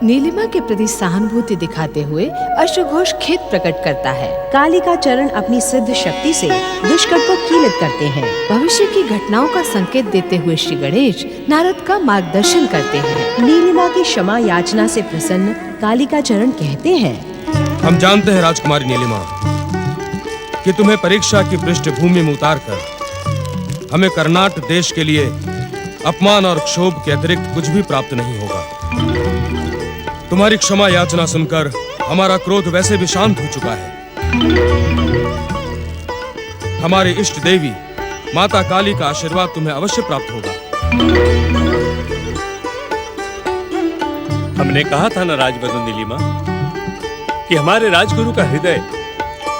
नीलिमा के प्रति सहानुभूति दिखाते हुए अश्वघोष खेद प्रकट करता है। कालिकाचरण अपनी सिद्ध शक्ति से दुष्कर को कीलित करते हैं। भविष्य की घटनाओं का संकेत देते हुए श्री गणेश नारद का मार्गदर्शन करते हैं। नीलिमा की क्षमा याचना से प्रसन्न कालिकाचरण कहते हैं, हम जानते हैं राजकुमारी नीलिमा कि तुम्हें परीक्षा की पृष्ठभूमि में उतारकर हमें कर्नाट देश के लिए अपमान और क्षोभ के अतिरिक्त कुछ भी प्राप्त नहीं होगा। तुम्हारी क्षमा याचना सुनकर हमारा क्रोध वैसे भी शांत हो चुका है। हमारी इष्ट देवी माता काली का आशीर्वाद तुम्हें अवश्य प्राप्त होगा। हमने कहा था न राजवधू नीलिमा कि हमारे राजगुरु का हृदय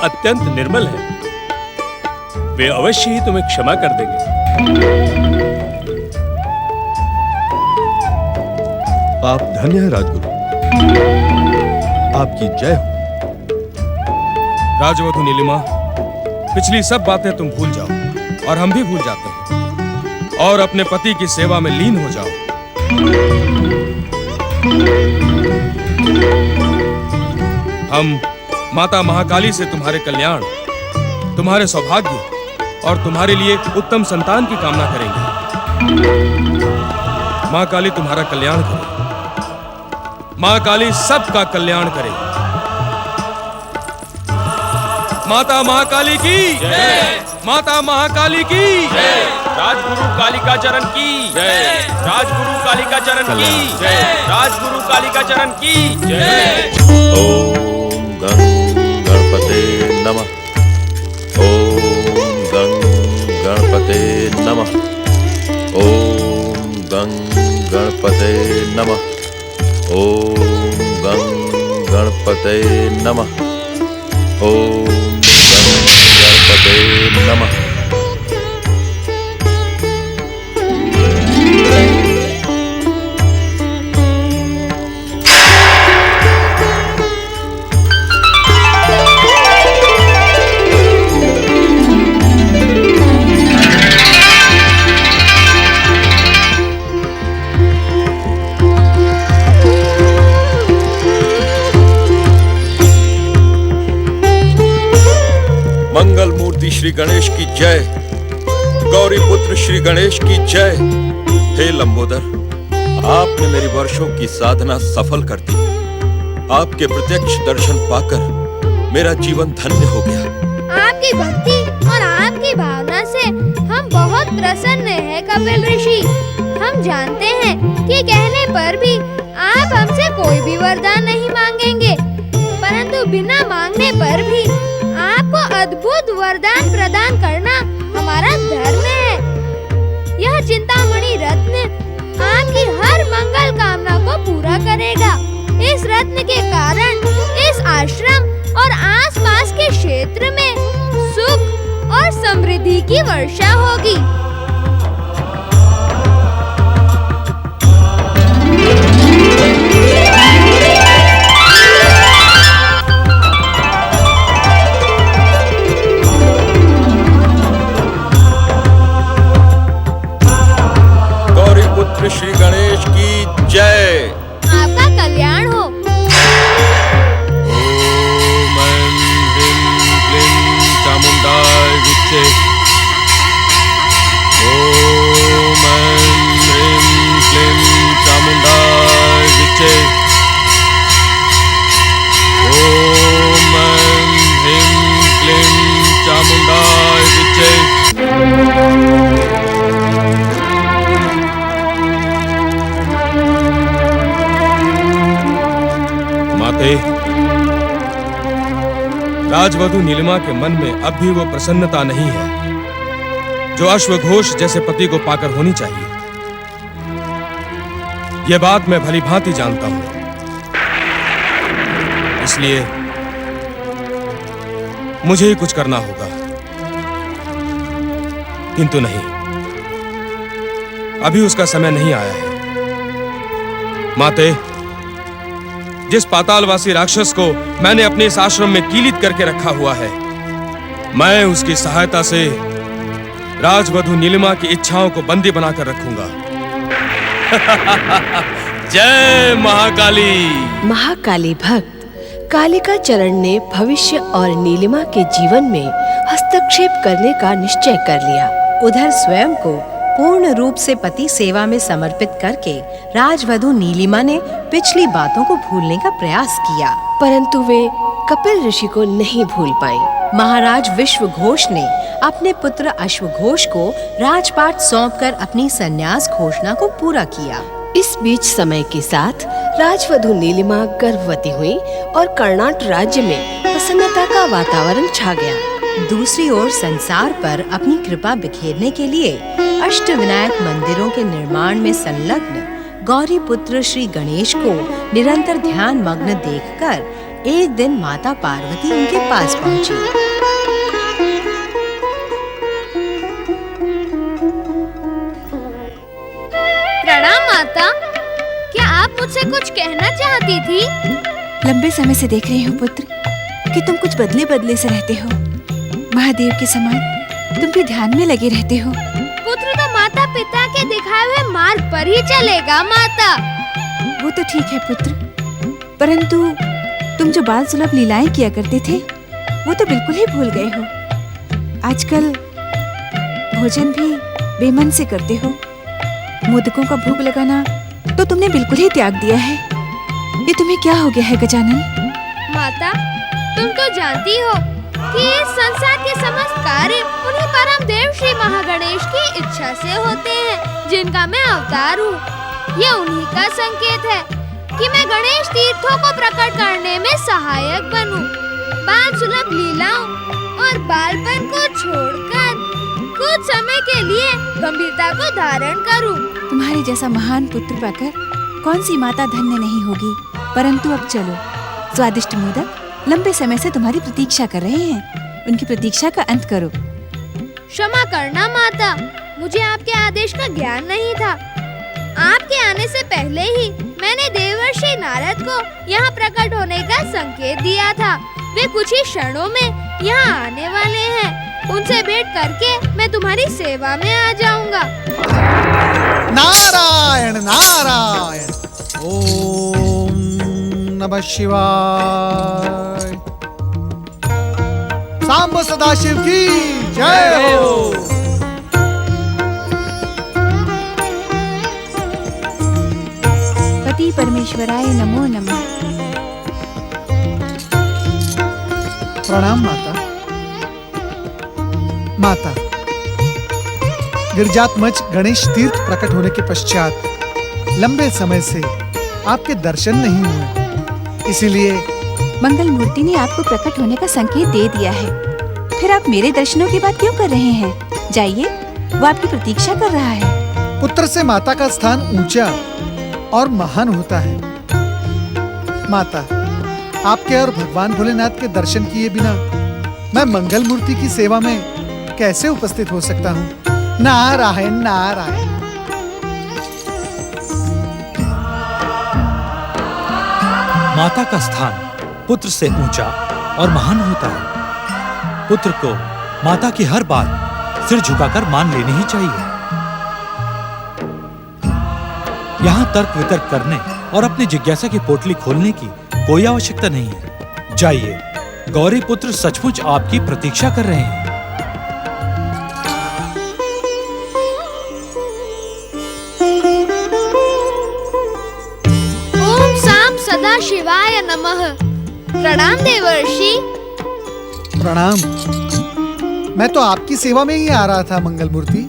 अत्यंत निर्मल है। वे अवश्य ही तुम्हें क्षमा कर देंगे। आप धन्य हैं राजगुरु, आपकी जय हो। राजवधू नीलिमा, पिछली सब बातें तुम भूल जाओ और हम भी भूल जाते हैं और अपने पति की सेवा में लीन हो जाओ। हम माता महाकाली से तुम्हारे कल्याण, तुम्हारे सौभाग्य और तुम्हारे लिए उत्तम संतान की कामना करेंगे। माँ काली तुम्हारा कल्याण करे। माँ काली सबका कल्याण करे। माता महाकाली की जय। माता महाकाली की जय। राजगुरु कालिकाचरण की जय। राजगुरु कालिकाचरण की जय। राजगुरु कालिकाचरण की जय। ओम गं गणपते नमः। ओम गं गणपते नमः। ओम गं गणपते नमः। ओम गं गणपते नमः। ओम गं गणपते नमः। मंगल मूर्ति श्री गणेश की जय। गौरी पुत्र श्री गणेश की जय। हे लंबोदर, आपने मेरी वर्षों की साधना सफल कर दी। आपके प्रत्यक्ष दर्शन पाकर मेरा जीवन धन्य हो गया। आपकी भक्ति और आपकी भावना से हम बहुत प्रसन्न हैं कपिल ऋषि। हम जानते हैं कि कहने पर भी आप हमसे कोई भी वरदान नहीं मांगेंगे, परंतु बिना मांगने पर भी आपको अद्भुत वरदान प्रदान करना हमारा धर्म है। यह चिंतामणि रत्न आपकी हर मंगल कामना को पूरा करेगा। इस रत्न के कारण इस आश्रम और आसपास के क्षेत्र में सुख और समृद्धि की वर्षा होगी। श्री गणेश की जय। आपका कल्याण हो। ओम ऐं ह्रीं क्लीं चामुंडाय विद्महे। ओम ऐं ह्रीं क्लीं चामुंडाय विद्महे। ओम ऐं ह्रीं क्लीं चामुंडाय विद्महे। राजवधू नीलिमा के मन में अब भी वो प्रसन्नता नहीं है जो अश्वघोष जैसे पति को पाकर होनी चाहिए। यह बात मैं भली भांति जानता हूं, इसलिए मुझे ही कुछ करना होगा। किंतु नहीं, अभी उसका समय नहीं आया है। माते, जिस पातालवासी राक्षस को मैंने अपने इस आश्रम में कीलित करके रखा हुआ है, मैं उसकी सहायता से राजवधू नीलिमा की इच्छाओं को बंदी बनाकर रखूंगा। जय महाकाली। महाकाली भक्त कालिका चरण ने भविष्य और नीलिमा के जीवन में हस्तक्षेप करने का निश्चय कर लिया। उधर स्वयं को पूर्ण रूप से पति सेवा में समर्पित करके राजवधू नीलिमा ने पिछली बातों को भूलने का प्रयास किया, परंतु वे कपिल ऋषि को नहीं भूल पाई। महाराज विश्वघोष ने अपने पुत्र अश्वघोष को राजपाट सौंपकर अपनी संन्यास घोषणा को पूरा किया। इस बीच समय के साथ राजवधू नीलिमा गर्भवती हुई और कर्नाट राज्य में प्रसन्नता का वातावरण छा गया। दूसरी ओर संसार पर अपनी कृपा बिखेरने के लिए अष्टविनायक मंदिरों के निर्माण में संलग्न गौरी पुत्र श्री गणेश को निरंतर ध्यान मग्न देखकर एक दिन माता पार्वती उनके पास पहुंची। प्रणाम माता, क्या आप मुझसे कुछ कहना चाहती थी? लंबे समय से देख रही हूँ पुत्र कि तुम कुछ बदले बदले से रहते हो। महादेव के समान तुम भी ध्यान में लगे रहते हो। पुत्र तो माता पिता के दिखाए हुए मार्ग पर ही चलेगा माता। वो तो ठीक है पुत्र, परंतु तुम जो बाल सुलभ लीलाएं किया करते थे वो तो बिल्कुल ही भूल गए हो। आजकल भोजन भी बेमन से करते हो। मोदकों का भोग लगाना तो तुमने बिल्कुल ही त्याग दिया है। ये तुम्हें क्या हो गया है गजानन? माता, तुम तो जानती हो कि इस संसार के समस्त कार्य उन्हीं परम देव श्री महागणेश की इच्छा से होते हैं जिनका मैं अवतार हूँ। ये उन्हीं का संकेत है कि मैं गणेश तीर्थों को प्रकट करने में सहायक बनूं। बाल सुलभ लीलाओं और बालपन को छोड़कर कुछ समय के लिए गंभीरता को धारण करूं। तुम्हारे जैसा महान पुत्र पाकर कौन सी माता धन्य नहीं होगी। परंतु अब चलो, स्वादिष्ट मोदक लंबे समय से तुम्हारी प्रतीक्षा कर रहे हैं। उनकी प्रतीक्षा का अंत करो। क्षमा करना माता, मुझे आपके आदेश का ज्ञान नहीं था। आपके आने से पहले ही मैंने देवर्षि नारद को यहाँ प्रकट होने का संकेत दिया था। वे कुछ ही क्षणों में यहाँ आने वाले हैं। उनसे भेंट करके मैं तुम्हारी सेवा में आ जाऊंगा। नारायण नारायण, ओम नमः शिवाय। सांब सदाशिव की जय हो। पति परमेश्वराय नमो नमः। प्रणाम माता। माता, गिरिजात्मज गणेश तीर्थ प्रकट होने के पश्चात लंबे समय से आपके दर्शन नहीं हुए, इसीलिए मंगल मूर्ति ने आपको प्रकट होने का संकेत दे दिया है। फिर आप मेरे दर्शनों की बात क्यों कर रहे हैं? जाइए, वो आपकी प्रतीक्षा कर रहा है। पुत्र से माता का स्थान ऊंचा और महान होता है। माता, आपके और भगवान भोलेनाथ के दर्शन किए बिना मैं मंगल मूर्ति की सेवा में कैसे उपस्थित हो सकता हूँ? नारायण नारायण। माता का स्थान पुत्र से ऊंचा और महान होता है। पुत्र को माता की हर बात सिर झुकाकर मान लेनी ही चाहिए। यहाँ तर्क वितर्क करने और अपनी जिज्ञासा की पोटली खोलने की कोई आवश्यकता नहीं है। जाइए, गौरी पुत्र सचमुच आपकी प्रतीक्षा कर रहे हैं। ओम सांब सदा शिवाय नमः। प्रणाम देवर्षि। प्रणाम। मैं तो आपकी सेवा में ही आ रहा था मंगल मूर्ति।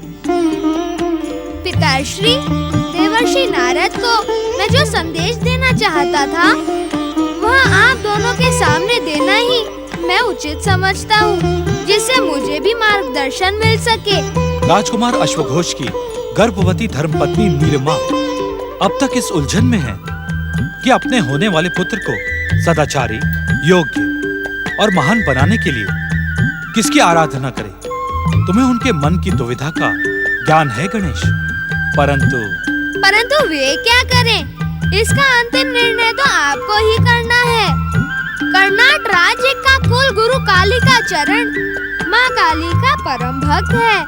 पिताश्री, देवर्षि नारद को मैं जो संदेश देना चाहता था वह आप दोनों के सामने देना ही मैं उचित समझता हूँ, जिससे मुझे भी मार्गदर्शन मिल सके। राजकुमार अश्वघोष की गर्भवती धर्मपत्नी नीलिमा अब तक इस उलझन में है कि अपने होने वाले पुत्र को सदाचारी, योग्य और महान बनाने के लिए किसकी आराधना करे। तुम्हें उनके मन की दुविधा का ज्ञान है गणेश, परंतु वे क्या करें? इसका अंतिम निर्णय तो आपको ही करना है। कर्नाट राज्य का कुल गुरु कालिका चरण माँ काली का परम भक्त है।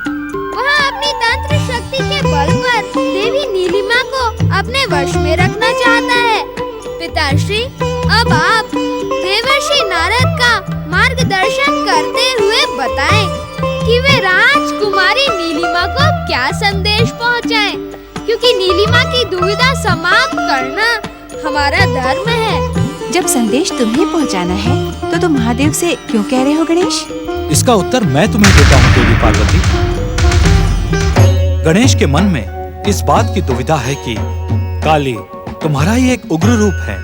वह अपनी तंत्र शक्ति के बल पर देवी नीलिमा को अपने वश में रखना चाहता है। पिताश्री, अब आप देवर्षि नारद का मार्गदर्शन करते हुए बताएं कि वे राजकुमारी नीलिमा को क्या संदेश पहुंचाएं, क्योंकि नीलिमा की दुविधा समाप्त करना हमारा धर्म है। जब संदेश तुम्हें पहुंचाना है तो तुम महादेव से क्यों कह रहे हो गणेश? इसका उत्तर मैं तुम्हें देता हूँ देवी पार्वती। गणेश के मन में इस बात की दुविधा है कि काली तुम्हारा ही एक उग्र रूप है।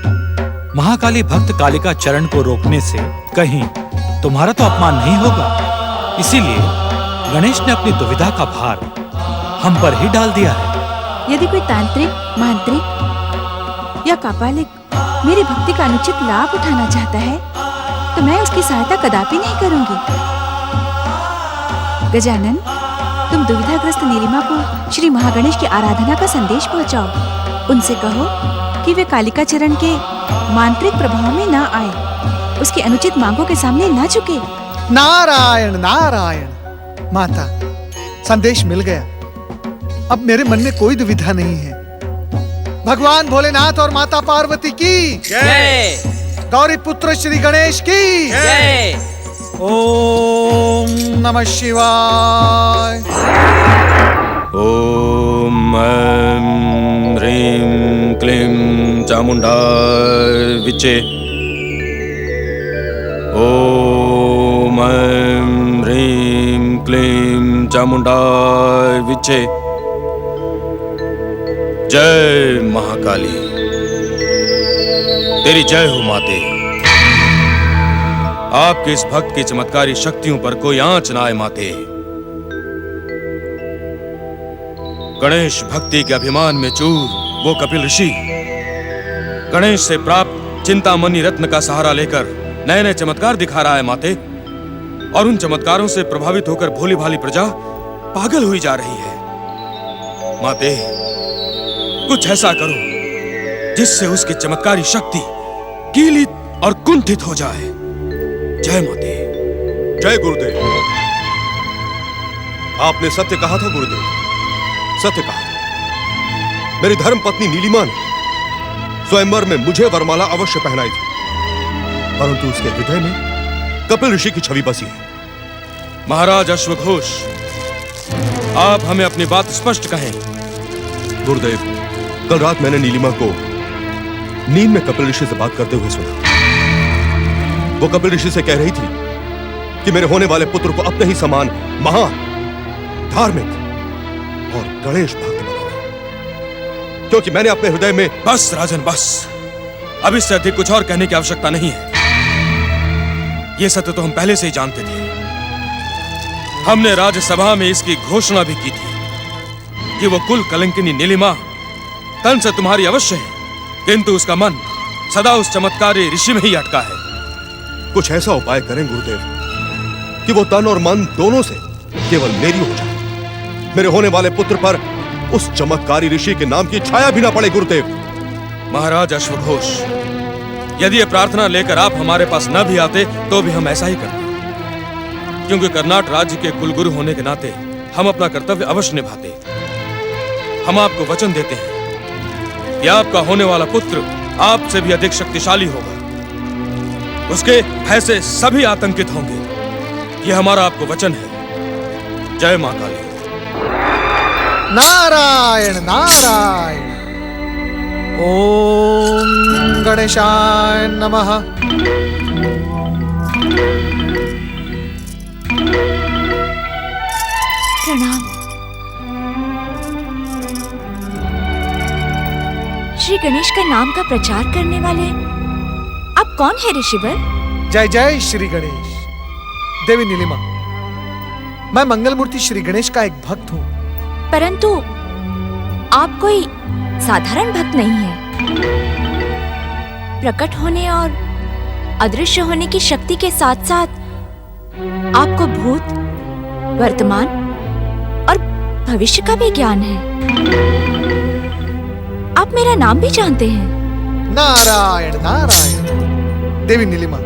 महाकाली भक्त कालिका चरण को रोकने से कहीं तुम्हारा तो अपमान नहीं होगा, इसीलिए गणेश ने अपनी दुविधा का भार हम पर ही डाल दिया है। यदि कोई तांत्रिक, मांत्रिक या कापालिक मेरी भक्ति का अनुचित लाभ उठाना चाहता है तो मैं उसकी सहायता कदापि नहीं करूंगी। गजानन, तुम दुविधाग्रस्त नीलिमा को श्री महागणेश की आराधना का संदेश पहुंचाओ। उनसे कहो कि वे कालिका चरण के मांत्रिक प्रभाव में न आए, उसकी अनुचित मांगों के सामने न झुके। नारायण नारायण। माता, संदेश मिल गया। अब मेरे मन में कोई दुविधा नहीं है। भगवान भोलेनाथ और माता पार्वती की जय। गौरी पुत्र श्री गणेश की जय। ओम नमः शिवाय। ओम ऐं ह्रीं क्लीं चामुंडाय विचे। ओम ऐं ह्रीं क्लीं चामुंडाय विचे। जय महाकाली, तेरी जय हो माते। आपके इस भक्त की चमत्कारी शक्तियों पर कोई आंच ना आए माते। गणेश भक्ति के अभिमान में चूर वो कपिल ऋषि गणेश से प्राप्त चिंतामणि रत्न का सहारा लेकर नए नए चमत्कार दिखा रहा है माते, और उन चमत्कारों से प्रभावित होकर भोली भाली प्रजा पागल हुई जा रही है। माते, कुछ ऐसा करो जिससे उसकी चमत्कारी शक्ति कीलित और कुंठित हो जाए। जय माते। जय गुरुदेव। आपने सत्य कहा था गुरुदेव, सत्य कहा था। मेरी धर्म पत्नी नीलिमा ने स्वयंवर में मुझे वरमाला अवश्य पहनाई थी, परंतु उसके हृदय में कपिल ऋषि की छवि बसी है। महाराज अश्वघोष, आप हमें अपनी बात स्पष्ट कहें। गुरुदेव, कल रात मैंने नीलिमा को नींद में कपिल ऋषि से बात करते हुए सुना। वो कपिल ऋषि से कह रही थी कि मेरे होने वाले पुत्र को अपने ही समान महान, धार्मिक और गणेश भक्त बनाना, क्योंकि मैंने अपने हृदय में। बस राजन बस, अब इससे अधिक कुछ और कहने की आवश्यकता नहीं है। यह सत्य तो हम पहले से ही जानते थे। हमने राज्यसभा में इसकी घोषणा भी की थी कि वो कुल कलंकिनी नीलिमा तन से तुम्हारी अवश्य है, किंतु उसका मन सदा उस चमत्कारी ऋषि में ही अटका है। कुछ ऐसा उपाय करें गुरुदेव कि वो तन और मन दोनों से केवल मेरी हो जाए। मेरे होने वाले पुत्र पर उस चमत्कारी ऋषि के नाम की छाया भी ना पड़े गुरुदेव। महाराज अश्वघोष, यदि यह प्रार्थना लेकर आप हमारे पास न भी आते तो भी हम ऐसा ही करते, क्योंकि कर्नाटक राज्य के कुलगुरु होने के नाते हम अपना कर्तव्य अवश्य निभाते। हम आपको वचन देते हैं कि आपका होने वाला पुत्र आपसे भी अधिक शक्तिशाली होगा। उसके भय से सभी आतंकित होंगे। यह हमारा आपको वचन है। जय मां काली। नारायण नारायण। ओम गणेशाय नमः। प्रणाम। श्री गणेश का नाम का प्रचार करने वाले आप कौन है ऋषिवर? जय जय श्री गणेश। देवी नीलिमा, मैं मंगल मूर्ति श्री गणेश का एक भक्त हूँ। परंतु आप कोई साधारण भक्त नहीं है। प्रकट होने और अदृश्य होने की शक्ति के साथ साथ आपको भूत, वर्तमान और भविष्य का भी ज्ञान है। आप मेरा नाम भी जानते हैं। नारायण नारायण। देवी नीलिमा,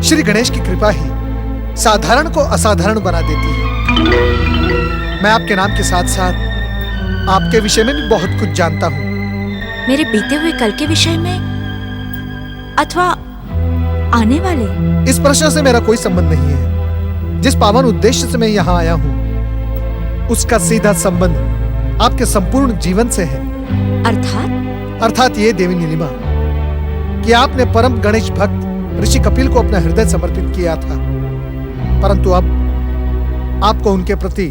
श्री गणेश की कृपा ही साधारण को असाधारण बना देती है। मैं आपके नाम के साथ साथ आपके विषय में भी बहुत कुछ जानता हूँ। मेरे बीते हुए कल के विषय में अथवा आने वाले? इस प्रश्न से मेरा कोई संबंध नहीं है। जिस पावन उद्देश्य से मैं यहाँ आया हूँ उसका सीधा संबंध आपके संपूर्ण जीवन से है। अर्थात ये देवी नीलिमा कि आपने परम गणेश भक्त ऋषि कपिल को अपना हृदय समर्पित किया था, परंतु अब आपको उनके प्रति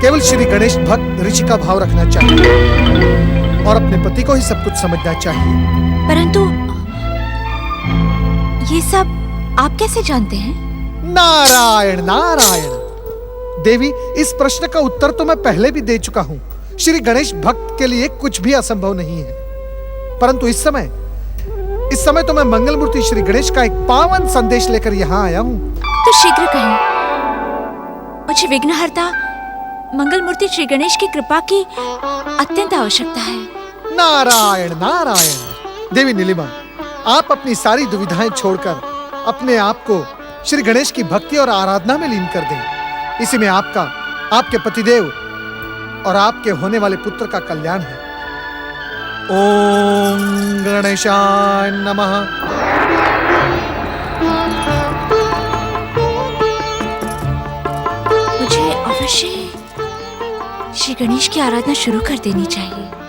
केवल श्री गणेश भक्त ऋषि का भाव रखना चाहिए और अपने पति को ही सब कुछ समझना चाहिए। परंतु ये सब आप कैसे जानते हैं? नारायण नारायण। देवी, इस प्रश्न का उत्तर तो मैं पहले भी दे चुका हूँ। श्री गणेश भक्त के लिए कुछ भी असंभव नहीं है, परंतु इस समय तो मैं मंगल मूर्ति श्री गणेश का एक पावन संदेश लेकर यहाँ आया हूँ। तो शीघ्र कहें, मुझे विघ्नहर्ता मंगल मूर्ति श्री गणेश की कृपा की अत्यंत आवश्यकता है। नारायण नारायण। देवी नीलिमा, आप अपनी सारी दुविधाएं छोड़कर अपने आप को श्री गणेश की भक्ति और आराधना में लीन कर दें। इसी में आपका, आपके पतिदेव और आपके होने वाले पुत्र का कल्याण है। ओम गणेशाय नमः। मुझे अवश्य श्री गणेश की आराधना शुरू कर देनी चाहिए।